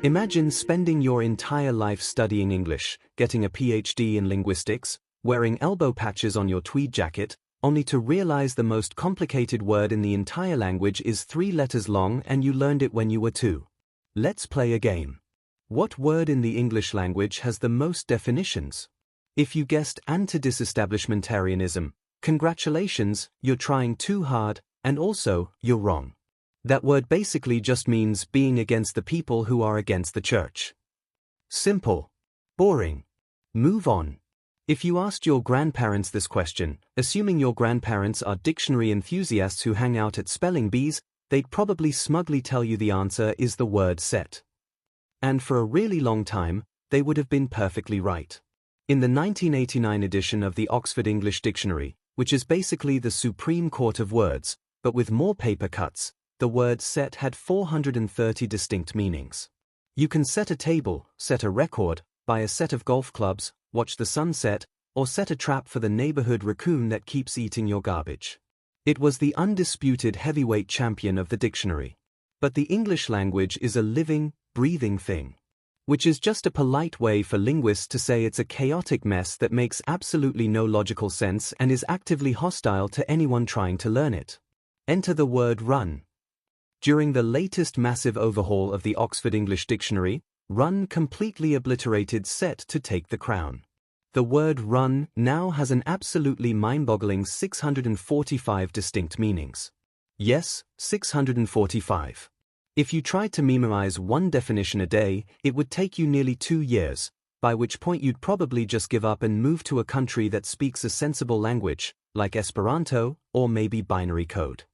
Imagine spending your entire life studying English, getting a PhD in linguistics, wearing elbow patches on your tweed jacket, only to realize the most complicated word in the entire language is 3 letters long and you learned it when you were 2. Let's play a game. What word in the English language has the most definitions? If you guessed anti-disestablishmentarianism, congratulations, you're trying too hard, and also, you're wrong. That word basically just means being against the people who are against the church. Simple. Boring. Move on. If you asked your grandparents this question, assuming your grandparents are dictionary enthusiasts who hang out at spelling bees, they'd probably smugly tell you the answer is the word set. And for a really long time, they would have been perfectly right. In the 1989 edition of the Oxford English Dictionary, which is basically the Supreme Court of words, but with more paper cuts, the word set had 430 distinct meanings. You can set a table, set a record, buy a set of golf clubs, watch the sunset, or set a trap for the neighborhood raccoon that keeps eating your garbage. It was the undisputed heavyweight champion of the dictionary. But the English language is a living, breathing thing. Which is just a polite way for linguists to say it's a chaotic mess that makes absolutely no logical sense and is actively hostile to anyone trying to learn it. Enter the word run. During the latest massive overhaul of the Oxford English Dictionary, run completely obliterated set to take the crown. The word run now has an absolutely mind-boggling 645 distinct meanings. Yes, 645. If you tried to memorize one definition a day, it would take you nearly 2 years, by which point you'd probably just give up and move to a country that speaks a sensible language, like Esperanto, or maybe binary code.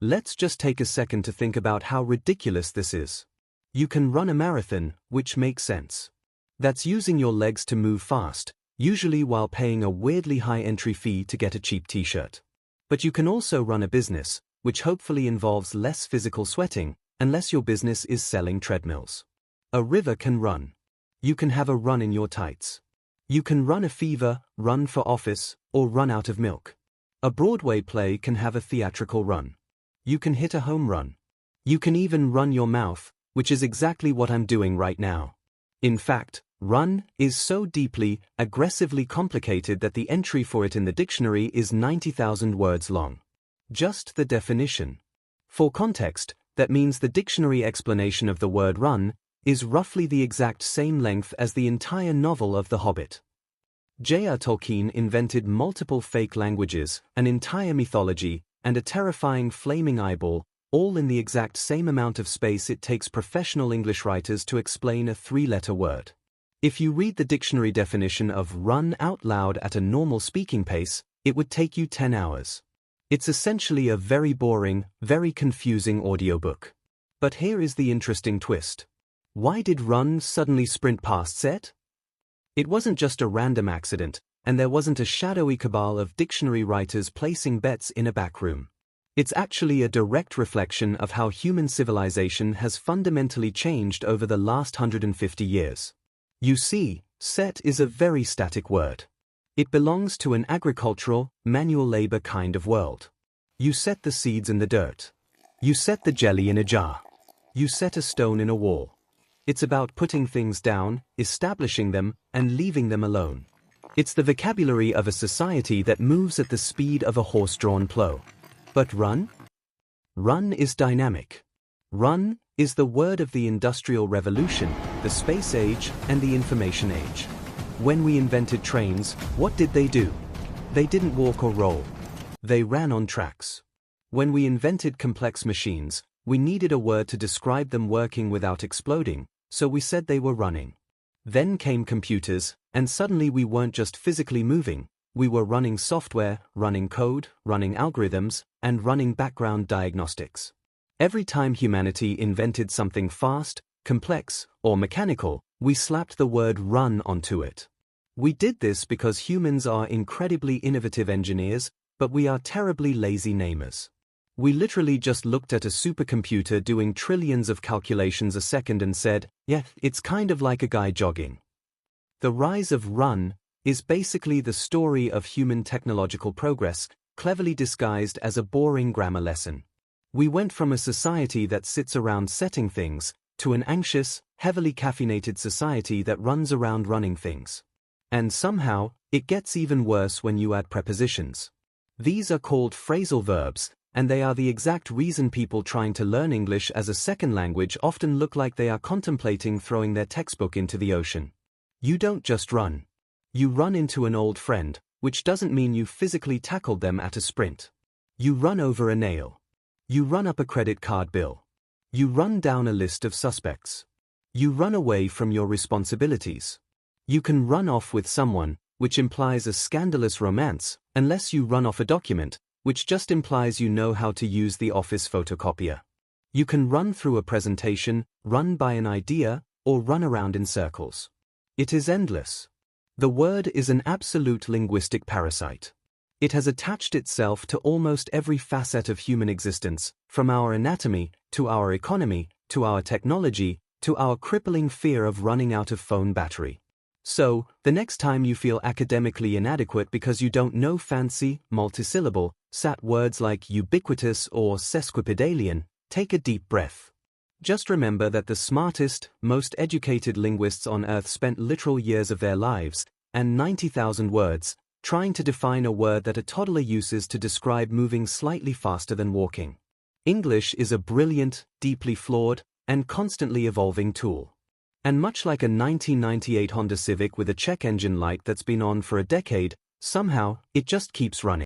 Let's just take a second to think about how ridiculous this is. You can run a marathon, which makes sense. That's using your legs to move fast, usually while paying a weirdly high entry fee to get a cheap t-shirt. But you can also run a business, which hopefully involves less physical sweating, unless your business is selling treadmills. A river can run. You can have a run in your tights. You can run a fever, run for office, or run out of milk. A Broadway play can have a theatrical run. You can hit a home run. You can even run your mouth, which is exactly what I'm doing right now. In fact, run is so deeply, aggressively complicated that the entry for it in the dictionary is 90,000 words long. Just the definition. For context, that means the dictionary explanation of the word run is roughly the exact same length as the entire novel of The Hobbit. J.R. Tolkien invented multiple fake languages, an entire mythology, and a terrifying flaming eyeball, all in the exact same amount of space it takes professional English writers to explain a 3-letter word. If you read the dictionary definition of run out loud at a normal speaking pace, it would take you 10 hours. It's essentially a very boring, very confusing audiobook. But here is the interesting twist. Why did run suddenly sprint past set? It wasn't just a random accident, and there wasn't a shadowy cabal of dictionary writers placing bets in a back room. It's actually a direct reflection of how human civilization has fundamentally changed over the last 150 years. You see, set is a very static word. It belongs to an agricultural, manual labor kind of world. You set the seeds in the dirt. You set the jelly in a jar. You set a stone in a wall. It's about putting things down, establishing them, and leaving them alone. It's the vocabulary of a society that moves at the speed of a horse-drawn plow. But run? Run is dynamic. Run is the word of the Industrial Revolution, the Space Age, and the Information Age. When we invented trains, what did they do? They didn't walk or roll. They ran on tracks. When we invented complex machines, we needed a word to describe them working without exploding, so we said they were running. Then came computers, and suddenly we weren't just physically moving, we were running software, running code, running algorithms, and running background diagnostics. Every time humanity invented something fast, complex, or mechanical, we slapped the word run onto it. We did this because humans are incredibly innovative engineers, but we are terribly lazy namers. We literally just looked at a supercomputer doing trillions of calculations a second and said, yeah, it's kind of like a guy jogging. The rise of run is basically the story of human technological progress, cleverly disguised as a boring grammar lesson. We went from a society that sits around setting things, to an anxious, heavily caffeinated society that runs around running things. And somehow, it gets even worse when you add prepositions. These are called phrasal verbs, and they are the exact reason people trying to learn English as a second language often look like they are contemplating throwing their textbook into the ocean. You don't just run. You run into an old friend, which doesn't mean you physically tackled them at a sprint. You run over a nail. You run up a credit card bill. You run down a list of suspects. You run away from your responsibilities. You can run off with someone, which implies a scandalous romance, unless you run off a document, which just implies you know how to use the office photocopier. You can run through a presentation, run by an idea, or run around in circles. It is endless. The word is an absolute linguistic parasite. It has attached itself to almost every facet of human existence, from our anatomy, to our economy, to our technology, to our crippling fear of running out of phone battery. So, the next time you feel academically inadequate because you don't know fancy, multisyllable, sat words like ubiquitous or sesquipedalian, take a deep breath. Just remember that the smartest, most educated linguists on Earth spent literal years of their lives, and 90,000 words, trying to define a word that a toddler uses to describe moving slightly faster than walking. English is a brilliant, deeply flawed, and constantly evolving tool. And much like a 1998 Honda Civic with a check engine light that's been on for a decade, somehow, it just keeps running.